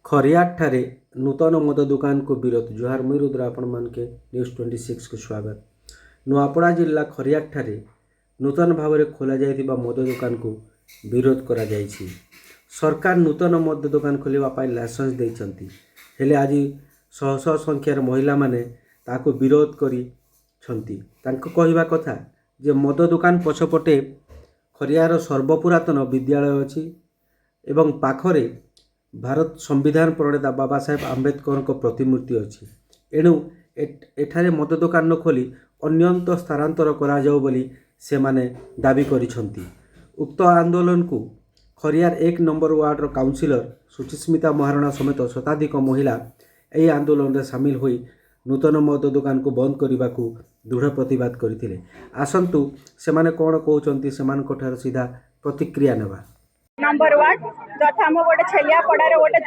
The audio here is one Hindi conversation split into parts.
खरियाट ठारे नूतन मद दुकान को विरोध जुहार मुई रुद्र आपण मानके न्यूज 26 को स्वागत। नुआपड़ा जिला खरियाट ठारे नूतन भाव में खोल जाइथिबा मद दुकान को विरोध करा जाइछि। सरकार नूतन मद दुकान खोलिबा लाइसेंस देइछंती, हेले आज शह शह संख्यार महिला माने ताको विरोध करी छंती। तांको कहिबा कथा जे मद दुकान पछपटे खरियार सर्वपुरातन विद्यालय अछि एवं पाखरे भारत संविधान प्रणेता बाबा साहेब आंबेडकर को प्रतिमूर्ति अच्छी। एणु एठारे मद दुकान न खोली अन्यंत स्थानांतर करा जाओ बोली से माने दाबी करिसंती। उक्त आंदोलन को खरियार 1 नंबर वार्डर काउंसिलर सुचिस्मिता महाराणा समेत शताधिक महिला यही आंदोलन में सामिल होई नूतन मद दुकान को बंद करने को दृढ़ प्रतिवाद करथिले। आसंतु सेमाने कोन कहउचंती सेमानक ठार सीधा प्रतिक्रिया नेबा। नंबर वार्ड जथा मो गोटे छेलिया पड़ार गोटे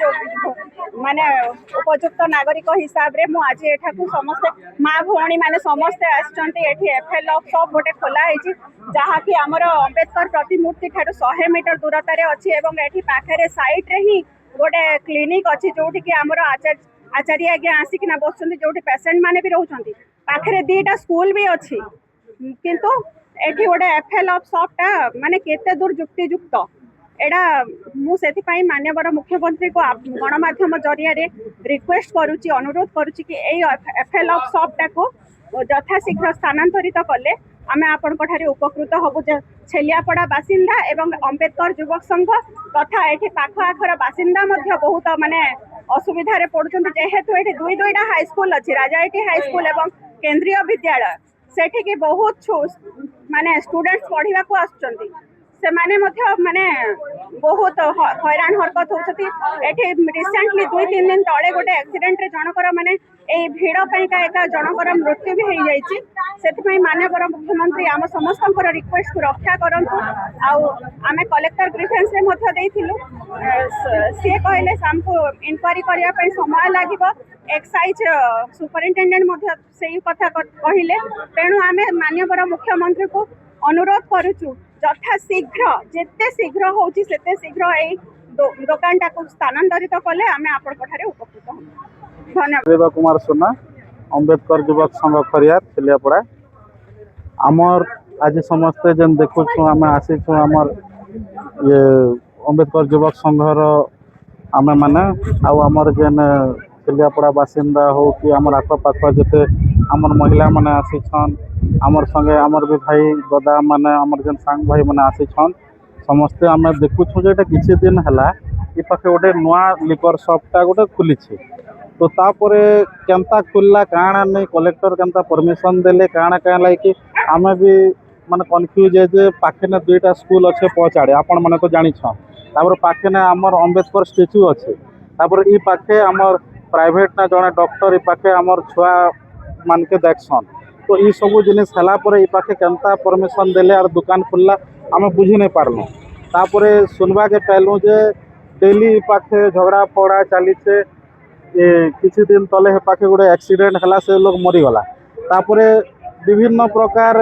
माने उपयुक्त नागरिक हिसाब रे मु आज एठाकू समस्त माँ भौणी माने समस्ते आछंती। एठी एफएल शॉप गोटे खोला है जहाँ कि आमर अंबेडकर प्रतिमूर्ति ठारू 100 मीटर दूरता रे अछि एवं एठी पाखरे साइड रे ही गोटे क्लिनिक अछि जोठी कि आमर आचार्य आज्ञा आसिकिना बसुंती जोठी पेशेंट माने भी रहउछंती। पाखरे दीटा स्कूल भी अछि किंतु एठी गोटे एफएल शॉप टा माने केते दूर युक्तियुक्त एडा मु सेथिपाई माननीय मुख्यमंत्री को गणमाध्यम जरिया रिक्वेस्ट करुच्ची अनुरोध करुच्ची कि एफएल शॉप टा को यथाशीघ्र स्थानांतरित कले आमे आपण ठारे उपकृत हबु। छेलियापड़ा बासिंदा एवं अंबेडकर युवक संघ तथा एठी पाख आखर बासिंदा मध्य बहुत माने असुविधा रे पड़ुछन जेहेतु एठी दुईटा हाई स्कूल अछि, राजाईटी हाई स्कूल एवं केंद्रीय विद्यालय सेठी के बहुत माने स्टूडेंट्स पढ़िबा को आछंती। से माने माने बहुत हैरान हरकत होती। रिसेंटली 2-3 दिन तले गोटे एक्सीडेंट रे जनकर माने ए भीड़ पाइका एक जनकर मृत्यु भी हो जाइए। से माननीय मुख्यमंत्री आम समस्त रिक्वेस्ट को रक्षा करंतु। आमे कलेक्टर ग्रीवेंस रे मध्य देइथिलु, सी कहले हमको इंक्वायरी करने समय लगे। एक्साइज सुपरिटेडेंट मध्य से कथा कहले। तेणु आमे माननीय मुख्यमंत्री को अनुरोध करुचु यथा शीघ्र जिते शीघ्र होची सेते शीघ्र ए दुकान टा को स्थानांतरित कले आमे आपण ठारे उपकृत हम। धन्यवाद। कुमार सोना, अंबेडकर युवक संघ खरियार छेलियापड़ा। आमर आज समस्ते जेन देखु आम आसी आमर ये अंबेडकर युवक संघर आमे माने आमर जेन छेलियापड़ा बासिंदा हो कि आमर आखपाख जिते आमर महिला माने आसीछन आमर संगे आमर भी भाई दादा माने आमर जेन सांग भाई माने आसीछन समस्ते आमे देखुछु जे किछि दिन हला ई पाखे गोटे नुआ लिकर शॉपटा गोटे खुलिछि। तो तापरे केनता खुलला काଣା नहीं कलेक्टर केनता परमिशन देले काଣା लाइक आमे भी माने कन्फ्यूज है जे पाखे ने 2टा स्कूल अच्छे पहुँचाड़े आपण माने तो जानी छ। तापर पाखे ने आमर अंबेडकर स्टेच्यू अच्छे। तापर ई पाखे आमर प्राइवेट ना जने डॉक्टर ई पाखे आमर छुआ मान के देखसन। तो ये सब जिनिस हला परे ई पाखे केनता परमिशन देले और दुकान खुलला आमे बुझी नहीं पारलु। तापर सुनवा के पाइलु जे डेली पाखे झगड़ा पड़ा चली से किसी दिन तले हे पाखे गोटे एक्सीडेंट हला से लोग मरीगला। तापरे विभिन्न प्रकार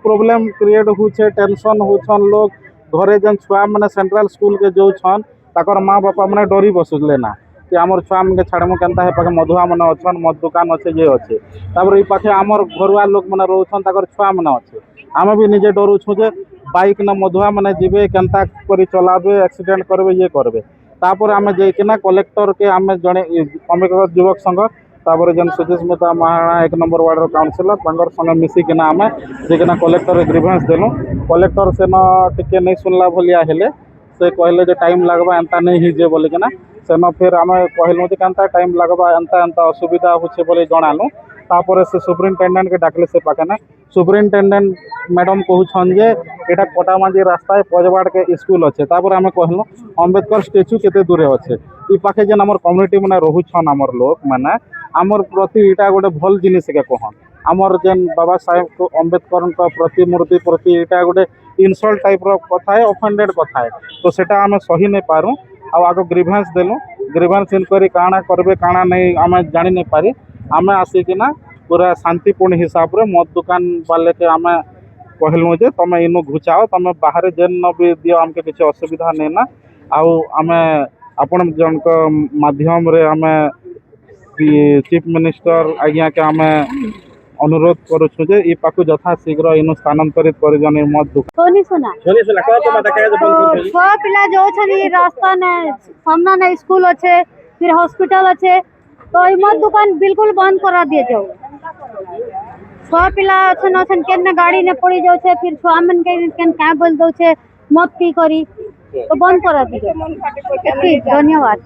प्रॉब्लम क्रिएट होछे, टेंशन होछन लोग घरे जन छुआ माने सेंट्रल स्कूल के जो छन ताकर माँ बापा माने डरी बसुले ना कि आमर छुआ मन के छाड़मु केनता हे पाखे मधुआ माने अछन मद दुकान अच्छे जे अच्छे। तापर ई पाखे आमर घरुआ लोग माने रहछन ताकर छुआ माने अच्छे। आमे भी निजे डरू छु जे बाइक ना मधुआ माने जिबे केनता करी चलाबे एक्सीडेंट करबे ये करबे। तापर आमे जेकिना कलेक्टर के आमे जने अंबेडकर युवक संघ तापर जन सुचिस्मिता महाराणा 1 नंबर वार्डर काउंसिलर पंगर संगे मिसिकिना आमे जेकिना कलेक्टर ग्रीवेंस देलु। कलेक्टर से न टिके नहीं सुनला भलिया हेले से कहले जे टाइम लगबा एंता नहीं हिजे बोले कि ना से न फिर आमे कहलु जे केनता टाइम लगबा एंता एंता असुविधा होछे बोले जणालु। तापर से सुपरिटेंडेंट के डाकले से पाखे ना सुपरिटेंडेंट मैडम कहउछन जे एटा कोटामांझी रास्ता पजवाड़ के स्कूल अच्छे। तापर आमे कहलु अंबेडकर स्टेच्यू केते दूरे अच्छे। ई पाखे जेन हमर कम्युनिटी माने रहुछन हमर लोग माने आमर प्रति इटा गोटे भल जिनिस के कहन आमर जेन बाबा साहेब को अंबेडकर का प्रतिमूर्ति प्रति इटा गोटे इनसल्ट टाइप रो कथा है, ऑफेंडेड कथा है। तो सेटा आमे सही नहीं पारू। आगो ग्रीवेंस देलु, ग्रीवेंस इनक्वायरी काଣା करबे काଣା नहीं आमे जानि नहीं पारी। आमे आसिकिना पूरा शांतिपूर्ण हिसाब रे मद दुकान वाले के आमे कहलु जे तमे इनो घुचाओ तमे बाहर जेन न भी दियो हमके किसी असुविधा नहीं ना। आउ आमे आपण जनक माध्यम रे हमें चीफ मिनिस्टर आज्ञा के हमें अनुरोध करुछु जे ई पाकु यथा शीघ्र इनु स्थानांतरित कर जने मत दुख सोनी सुना सोनी सुना कह तो माता कहे तो छुआ पिला जो छनी रास्ता ने सामना ने स्कूल अच्छे फिर हॉस्पिटल अच्छे तो ई मत दुकान बिल्कुल बंद करा दिए जाओ छुआ पिला अछन अछन केन गाड़ी ने पड़ी जाउ छे फिर छुआ मन के का बोल दउ छे मत पी करी तो बंद करा दिए धन्यवाद।